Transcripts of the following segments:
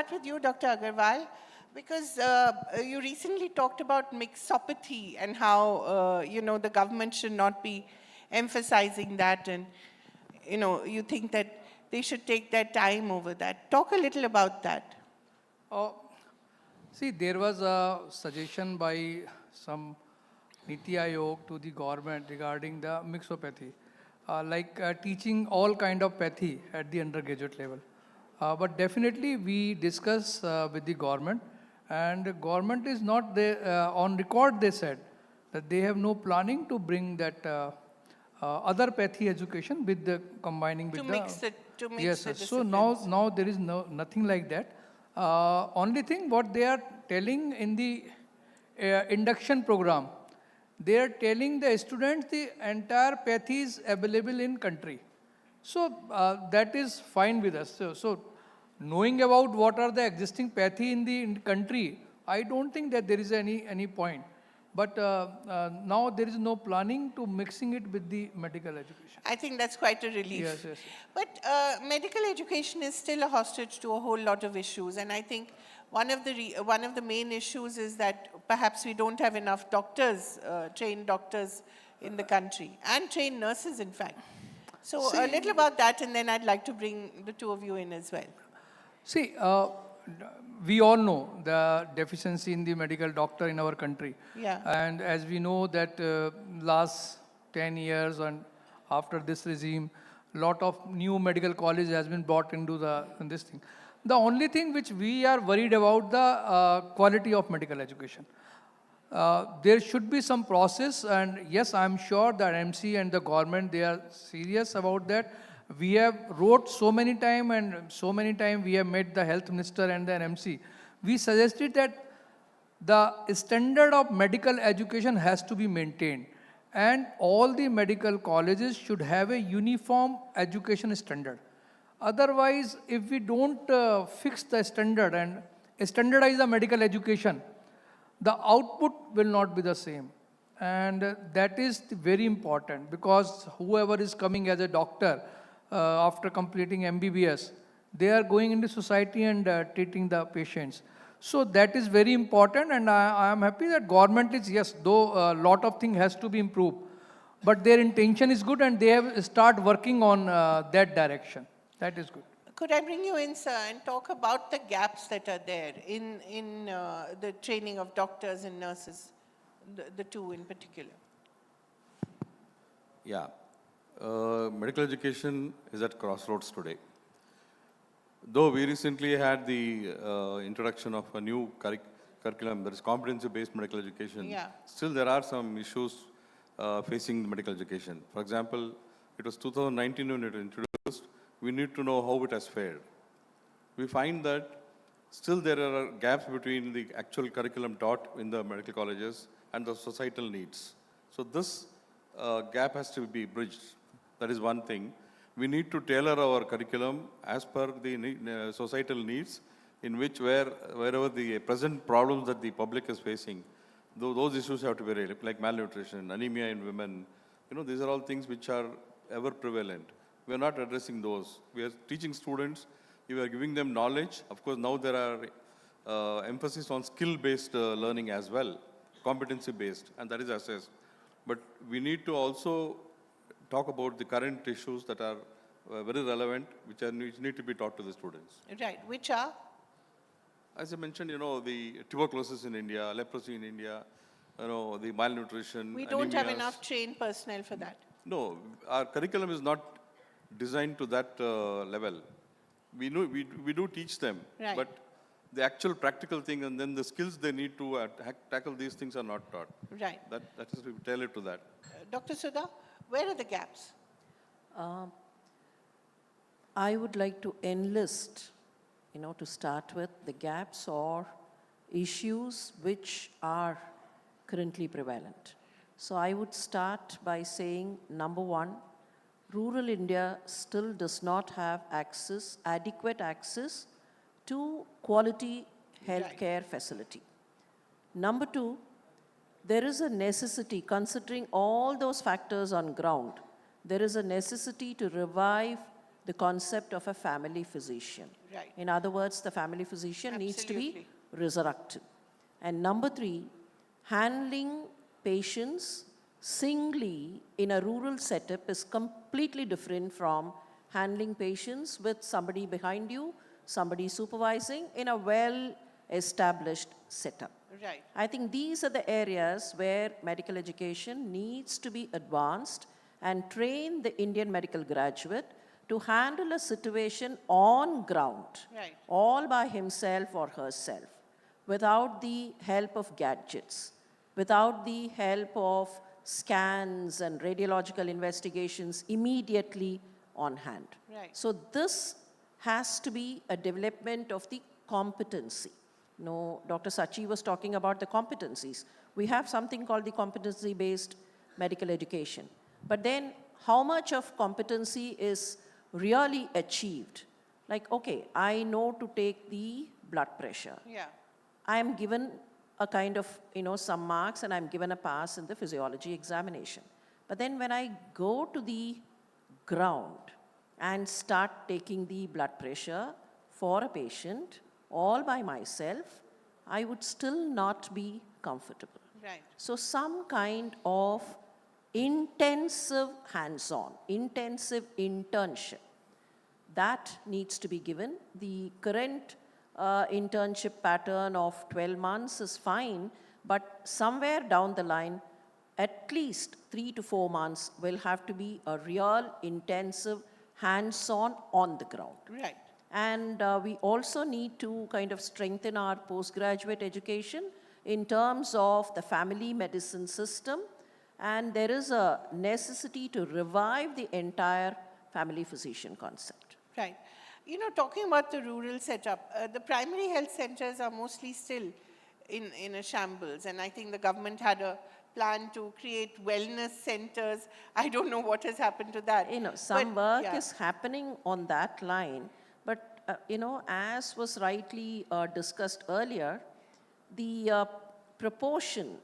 start with you, Dr. Agarwal, because you recently talked about mixopathy and how, the government should not be emphasizing that, and, you think that they should take their time over that. Talk a little about that. See, there was a suggestion by some Niti Aayog to the government regarding the mixopathy, teaching all kind of pathy at the undergraduate level. But definitely we discuss with the government, and the government is not there, on record they said that they have no planning to bring that other pathy education with the combining with To mix yes, the yes. So disciplines. now there is nothing like that. Only thing what they are telling in the induction program, they are telling the students the entire pathy is available in country. So that is fine with us. So knowing about what are the existing pathy in the country, I don't think that there is any point. But now there is no planning to mixing it with the medical education. I think that's quite a relief. Yes, yes. But medical education is still a hostage to a whole lot of issues, and I think one of the main issues is that perhaps we don't have enough doctors, trained doctors in the country, and trained nurses, in fact. So a little about that, and then I'd like to bring the two of you in as well. See, we all know the deficiency in the medical doctor in our country. Yeah. And as we know that last 10 years and after this regime, lot of new medical college has been brought into this thing. The only thing which we are worried about the quality of medical education. There should be some process, and yes, I'm sure that MC and the government, they are serious about that. We have wrote so many times, and so many times we have met the health minister and the MC. We suggested that the standard of medical education has to be maintained, and all the medical colleges should have a uniform education standard. Otherwise, if we don't fix the standard and standardize the medical education, the output will not be the same. And that is very important, because whoever is coming as a doctor after completing MBBS, they are going into society and treating the patients. So that is very important, and I am happy that government is, yes, though a lot of things has to be improved, but their intention is good and they have start working on that direction. That is good. Could I bring you in, sir, and talk about the gaps that are there in the training of doctors and nurses, the two in particular? Yeah. Medical education is at crossroads today. Though we recently had the introduction of a new curriculum, that is competency-based medical education, Yeah. still there are some issues facing medical education. For example, it was 2019 when it was introduced. We need to know how it has fared. We find that still there are gaps between the actual curriculum taught in the medical colleges and the societal needs. So this gap has to be bridged. That is one thing. We need to tailor our curriculum as per the societal needs, in which wherever the present problems that the public is facing, those issues have to be raised, like malnutrition, anemia in women. These are all things which are ever prevalent. We are not addressing those. We are teaching students, we are giving them knowledge. Of course, now there are emphasis on skill-based learning as well, competency-based, and that is assessed. But we need to also talk about the current issues that are very relevant, which need to be taught to the students. Right, which are? As I mentioned, the tuberculosis in India, leprosy in India, the malnutrition, We don't have anemias. enough trained personnel for that. No, our curriculum is not designed to that level. We do teach them, Right. but the actual practical thing and then the skills they need to tackle these things are not taught. Right. That is tailored to that. Dr. Sudha, where are the gaps? I would like to enlist, to start with, the gaps or issues which are currently prevalent. So I would start by saying, number one, rural India still does not have adequate access to quality healthcare facility. Number two, there is a necessity, considering all those factors on ground, there is a necessity to revive the concept of a family physician. Right. In other words, the family physician needs to be Absolutely. resurrected. And number three, handling patients singly in a rural setup is completely different from handling patients with somebody behind you, somebody supervising in a well-established setup. Right. I think these are the areas where medical education needs to be advanced and train the Indian medical graduate to handle a situation on ground, Right. all by himself or herself, without the help of gadgets, without the help of scans and radiological investigations immediately on hand. Right. So this has to be a development of the competency. No, Dr. Sachi was talking about the competencies. We have something called the competency-based medical education. But then how much of competency is really achieved? Like, okay, I know to take the blood pressure. Yeah. I am given a kind of, some marks and I'm given a pass in the physiology examination. But then when I go to the ground and start taking the blood pressure for a patient all by myself, I would still not be comfortable. Right. So some kind of intensive hands-on, intensive internship, that needs to be given. The current internship pattern of 12 months is fine, but somewhere down the line, at least 3 to 4 months will have to be a real intensive hands-on on the ground. Right. And we also need to kind of strengthen our postgraduate education in terms of the family medicine system. And there is a necessity to revive the entire family physician concept. Right. Talking about the rural setup, the primary health centers are mostly still in a shambles. And I think the government had a plan to create wellness centers. I don't know what has happened to that. Some But, work yeah. is happening on that line. But, as was rightly discussed earlier, the proportion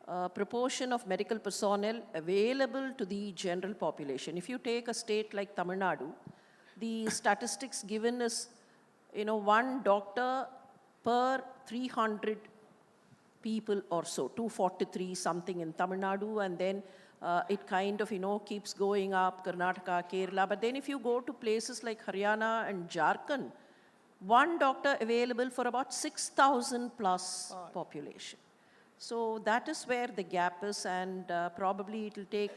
of medical personnel available to the general population. If you take a state like Tamil Nadu, the statistics given is, one doctor per 300 people or so, 243 something in Tamil Nadu, and then it kind of, keeps going up, Karnataka, Kerala. But then if you go to places like Haryana and Jharkhand, one doctor available for about 6,000 plus population. So that is where the gap is, and probably it will take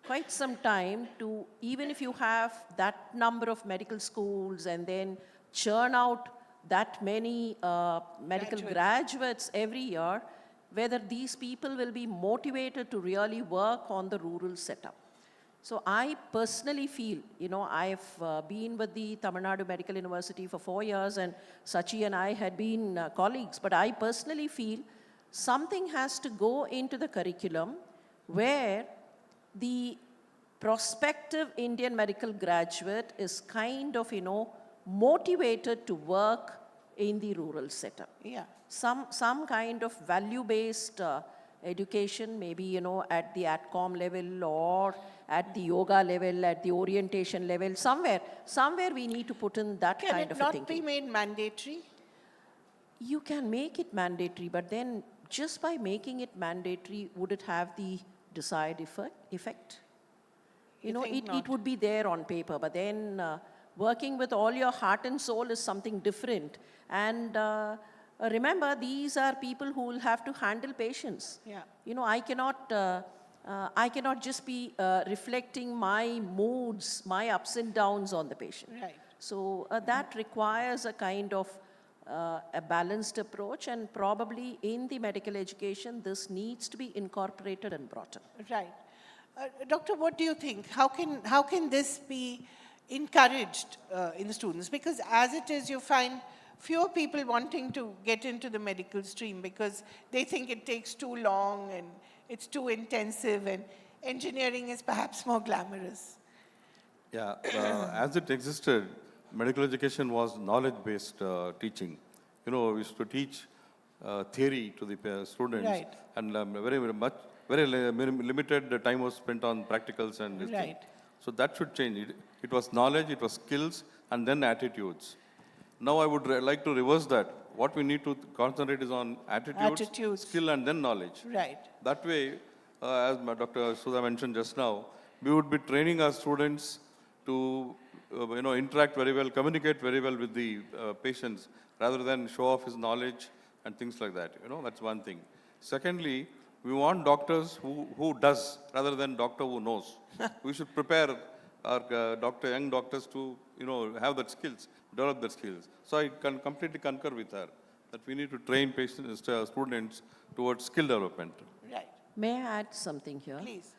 quite some time to, even if you have that number of medical schools and then churn out that many medical graduates every year, whether these people will be motivated to really work on the rural setup. So I personally feel, I've been with the Tamil Nadu Medical University for 4 years, and Sachi and I had been colleagues, but I personally feel something has to go into the curriculum where the prospective Indian medical graduate is kind of, motivated to work in the rural setup. Yeah. Some kind of value-based education, maybe, at the ATCOM level or at the yoga level, at the orientation level, somewhere we need to put in that Can kind it of a not thinking. be made mandatory? You can make it mandatory, but then just by making it mandatory, would it have the desired effect? You think It not? would be there on paper, but then working with all your heart and soul is something different. And remember, these are people who will have to handle patients. Yeah. I cannot just be reflecting my moods, my ups and downs on the patient. Right. So that requires a kind of a balanced approach, and probably in the medical education, this needs to be incorporated and brought in. Right. Doctor, what do you think? How can this be encouraged in the students? Because as it is, you find fewer people wanting to get into the medical stream because they think it takes too long and it's too intensive, and engineering is perhaps more glamorous. Yeah, as it existed, medical education was knowledge-based teaching. We used to teach theory to the students, Right. and very limited time was spent on practicals and this thing. Right. So that should change. It was knowledge, it was skills, and then attitudes. Now I would like to reverse that. What we need to concentrate is on Attitudes. skill, and then knowledge. Right. That way, as Dr. Sudha mentioned just now, we would be training our students to interact very well, communicate very well with the patients, rather than show off his knowledge and things like that. That's one thing. Secondly, we want doctors who does rather than doctor who knows. We should prepare our young doctors to have that skills, develop that skills. So I can completely concur with her that we need to train students towards skill development. Right. May I add something here? Please.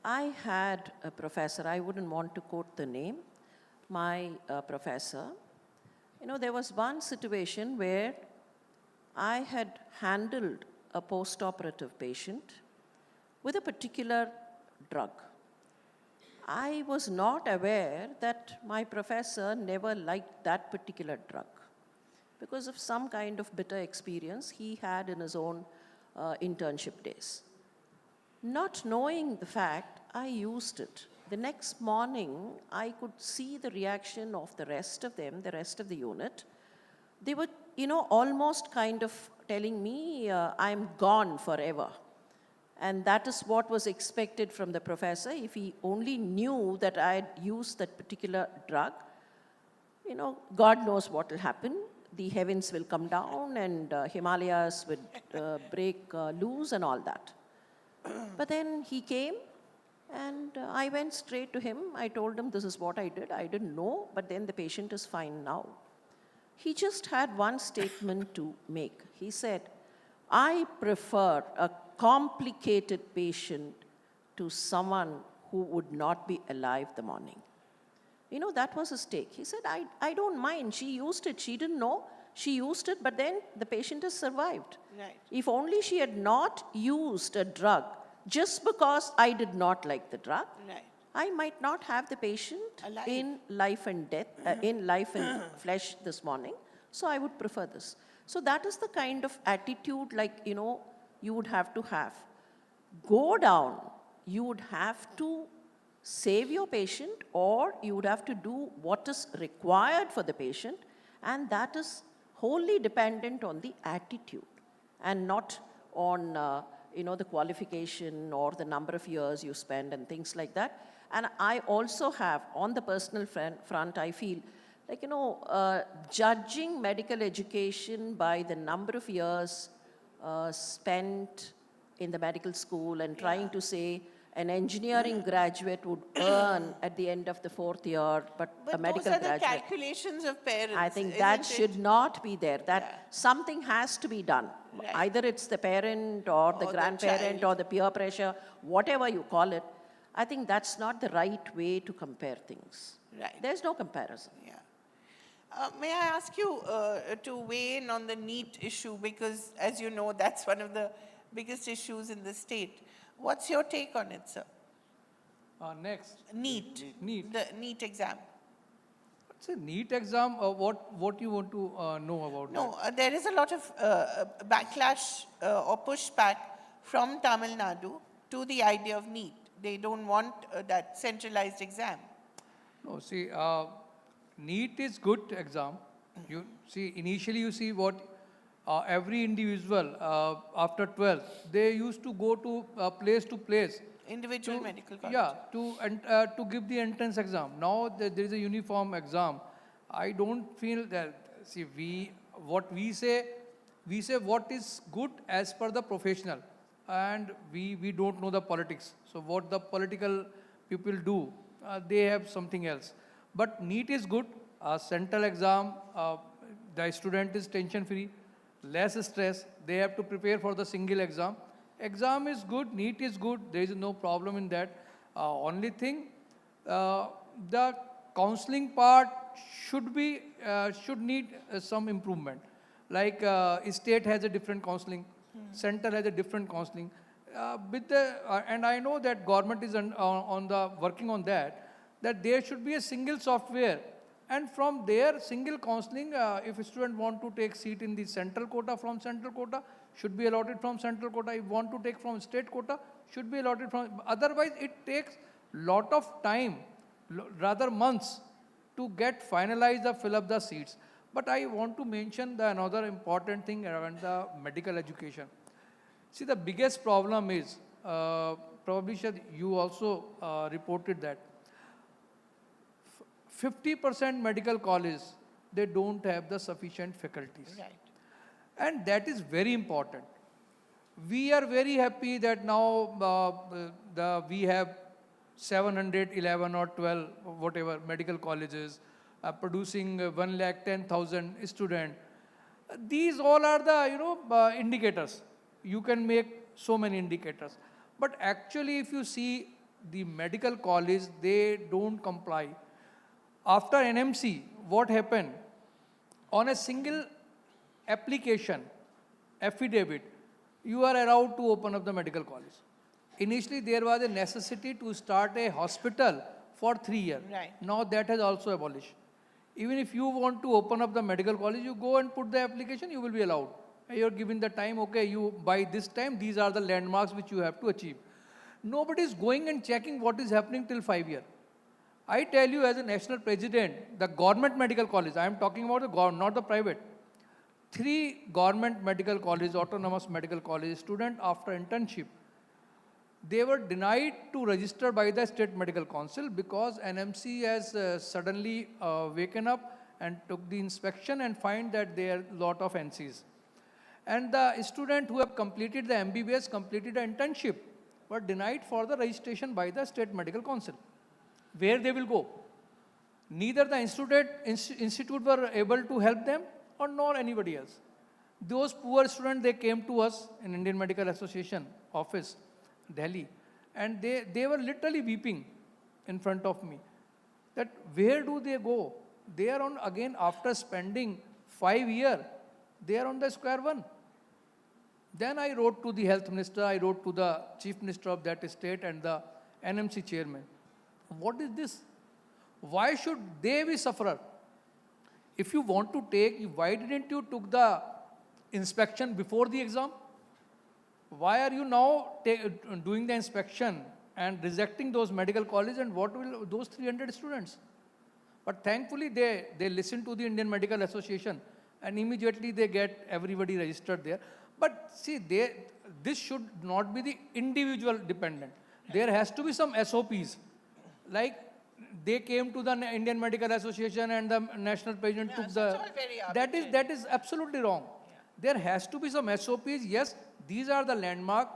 I had a professor, I wouldn't want to quote the name, my professor. There was one situation where I had handled a post-operative patient with a particular drug. I was not aware that my professor never liked that particular drug because of some kind of bitter experience he had in his own internship days. Not knowing the fact, I used it. The next morning, I could see the reaction of the rest of them, the rest of the unit. They were, almost kind of telling me, I'm gone forever. And that is what was expected from the professor. If he only knew that I had used that particular drug, God knows what will happen. The heavens will come down and Himalayas would break loose and all that. But then he came and I went straight to him. I told him this is what I did. I didn't know, but then the patient is fine now. He just had one statement to make. He said, I prefer a complicated patient to someone who would not be alive the morning. That was his take. He said, I don't mind. She used it. She didn't know. She used it, but then the patient has survived. Right. If only she had not used a drug just because I did not like the drug, Right. I might not have the patient Alive. in life and death, in life and flesh this morning. So I would prefer this. So that is the kind of attitude you would have to have. Go down. You would have to save your patient, or you would have to do what is required for the patient, and that is wholly dependent on the attitude and not on the qualification or the number of years you spend and things like that. And I also have, on the personal front, I feel judging medical education by the number of years spent in the medical school and trying to say an engineering graduate would earn at the end of the fourth year, but a medical those are the graduate. calculations of parents. I think that isn't should it? not be there. That something has to be done. Right. Either it's the parent or the Or the grandparent child. or the peer pressure, whatever you call it. I think that's not the right way to compare things. Right. There's no comparison. Yeah. May I ask you to weigh in on the NEET issue, because as you know, that's one of the biggest issues in the state. What's your take on it, sir? Next, NEET. NEET. The NEET exam. What's a NEET exam? What you want to know about No, there is a lot of backlash or pushback from Tamil Nadu to the idea of NEET. They don't want that centralized exam. that? No, see, NEET is good exam. You see, initially you see what every individual after 12, they used to go to place to place. Individual medical college. Yeah, to give the entrance exam. Now there is a uniform exam. I don't feel that. See, what we say what is good as per the professional, and we don't know the politics. So what the political people do, they have something else. But NEET is good. Central exam, the student is tension free, less stress. They have to prepare for the single exam. Exam is good, NEET is good, there is no problem in that. Only thing, the counseling part should need some improvement. Like state has a different counseling, center has a different counseling. And I know that government is working on that there should be a single software. And from there, single counseling, if a student want to take seat in the central quota, from central quota, should be allotted from central quota. If want to take from state quota, should be allotted from. Otherwise, it takes lot of time, rather months, to get finalized or fill up the seats. But I want to mention another important thing around the medical education. See, the biggest problem is, probably Shad, you also reported that 50% medical college, they don't have the sufficient faculties. Right. And that is very important. We are very happy that now we have 711 or 12, whatever, medical colleges producing 110,000 students. These all are the, indicators. You can make so many indicators. But actually, if you see the medical college, they don't comply. After NMC, what happened? On a single application, affidavit, you are allowed to open up the medical college. Initially, there was a necessity to start a hospital for 3 years. Right. Now that has also abolished. Even if you want to open up the medical college, you go and put the application, you will be allowed. You are given the time, okay, you by this time, these are the landmarks which you have to achieve. Nobody is going and checking what is happening till 5 years. I tell you as a national president, the government medical college, I am talking about the government, not the private. 3 government medical colleges, autonomous medical college student after internship, they were denied to register by the State Medical Council because NMC has suddenly waken up and took the inspection and find that there are lot of NCs. And the student who have completed the MBBS, completed the internship, were denied for the registration by the State Medical Council. Where they will go? Neither the institute were able to help them or nor anybody else. Those poor students, they came to us in Indian Medical Association office, Delhi, and they were literally weeping in front of me that where do they go? They are on, again, after spending 5 years, they are on the square one. Then I wrote to the health minister, I wrote to the chief minister of that state and the NMC chairman. What is this? Why should they be sufferer? If you want to take, why didn't you took the inspection before the exam? Why are you now doing the inspection and rejecting those medical colleges, and what will those 300 students? But thankfully they listen to the Indian Medical Association and immediately they get everybody registered there. But see, this should not be the individual dependent. There has to be some SOPs. Like they came to the Indian Medical Association and the national president took so it's all very arbitrary. that is absolutely wrong. There has to be some SOPs. Yes, these are the landmark.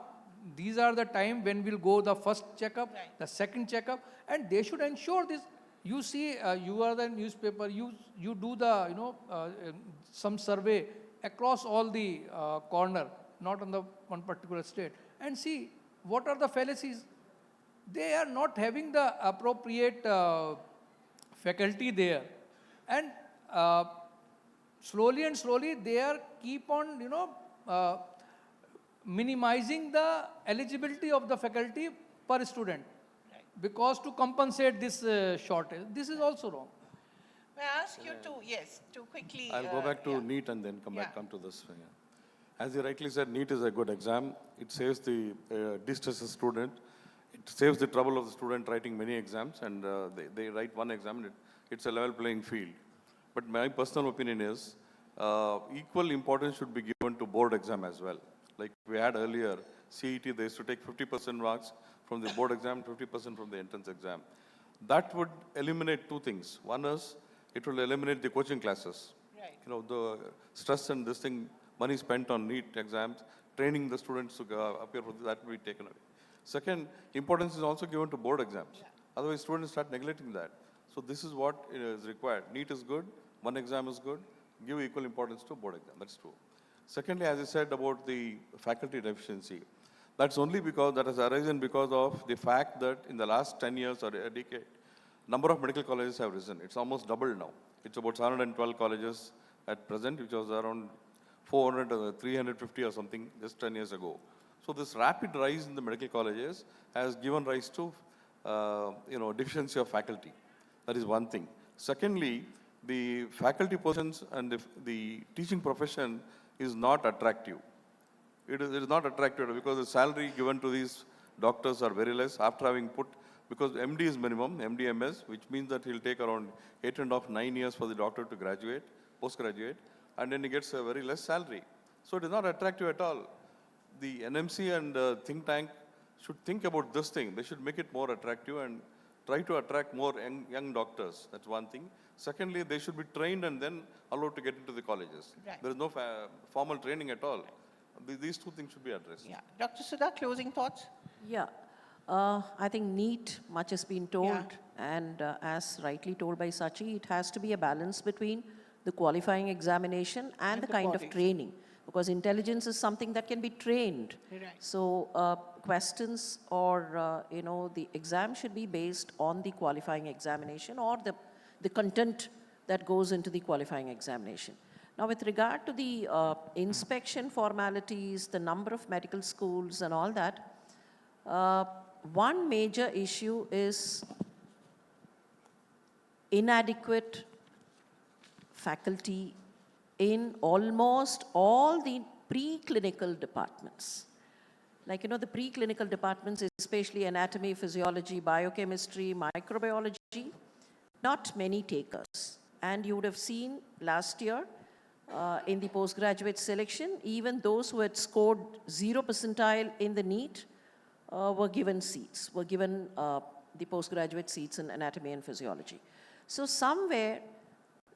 These are the time when we'll go the first checkup, Right. the second checkup, and they should ensure this. You see, you are the newspaper. You do the some survey across all the corner, not on the one particular state, and see what are the fallacies. They are not having the appropriate faculty there, and slowly and slowly they are keep on minimizing the eligibility of the faculty per student, because to compensate this shortage. This is also wrong. May I ask you to quickly... I'll go back to NEET and then come to this. As you rightly said, NEET is a good exam. It saves the de-stressed student. It saves the trouble of the student writing many exams, and they write one exam, and it's a level playing field. But my personal opinion is equal importance should be given to board exam as well. Like we had earlier, CET, they used to take 50% marks from the board exam, 50% from the entrance exam. That would eliminate 2 things. One is, it will eliminate the coaching classes. Right. The stress and this thing, money spent on NEET exams, training the students to appear for that will be taken away. Second, importance is also given to board exams. Otherwise, students start neglecting that. So this is what is required. NEET is good, one exam is good, give equal importance to board exam. That's true. Secondly, as I said about the faculty deficiency, that's only because that has arisen because of the fact that in the last 10 years or a decade, number of medical colleges have risen. It's almost doubled now. It's about 712 colleges at present, which was around 400 or 350 or something just 10 years ago. So this rapid rise in the medical colleges has given rise to, deficiency of faculty. That is one thing. Secondly, the faculty positions and the teaching profession is not attractive. It is not attractive because the salary given to these doctors are very less. After having put because MD is minimum, MD/MS, which means that he'll take around 8.5, 9 years for the doctor to graduate, postgraduate, and then he gets a very less salary. So it is not attractive at all. The NMC and think tank should think about this thing. They should make it more attractive and try to attract more young doctors. That's one thing. Secondly, they should be trained and then allowed to get into the colleges. Right. There is no formal training at all. These two things should be addressed. Yeah. Dr. Sudha, closing thoughts? Yeah, I think NEET, much has been told, and as rightly told by Sachi, it has to be a balance between the qualifying examination and the kind of bodies. training, because intelligence is something that can be trained. Right. So questions or, the exam should be based on the qualifying examination or the content that goes into the qualifying examination. Now, with regard to the inspection formalities, the number of medical schools and all that, one major issue is inadequate faculty in almost all the preclinical departments. Like, the preclinical departments, especially anatomy, physiology, biochemistry, microbiology, not many takers. And you would have seen last year, in the postgraduate selection, even those who had scored 0 percentile in the NEET were given seats, were given the postgraduate seats in anatomy and physiology. So somewhere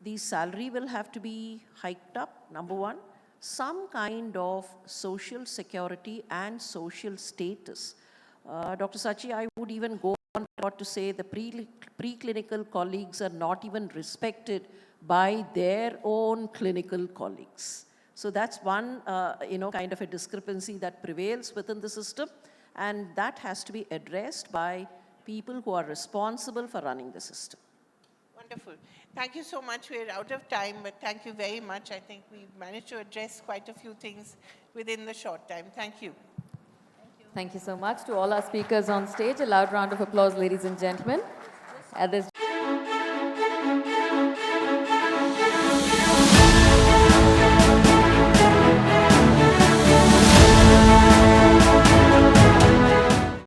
the salary will have to be hiked up, number one. Some kind of social security and social status. Dr. Sachi, I would even go on to say the preclinical colleagues are not even respected by their own clinical colleagues. So that's one, kind of a discrepancy that prevails within the system, and that has to be addressed by people who are responsible for running the system. Wonderful. Thank you so much. We're out of time, but thank you very much. I think we've managed to address quite a few things within the short time. Thank you. Thank you so much to all our speakers on stage. A loud round of applause, ladies and gentlemen. At this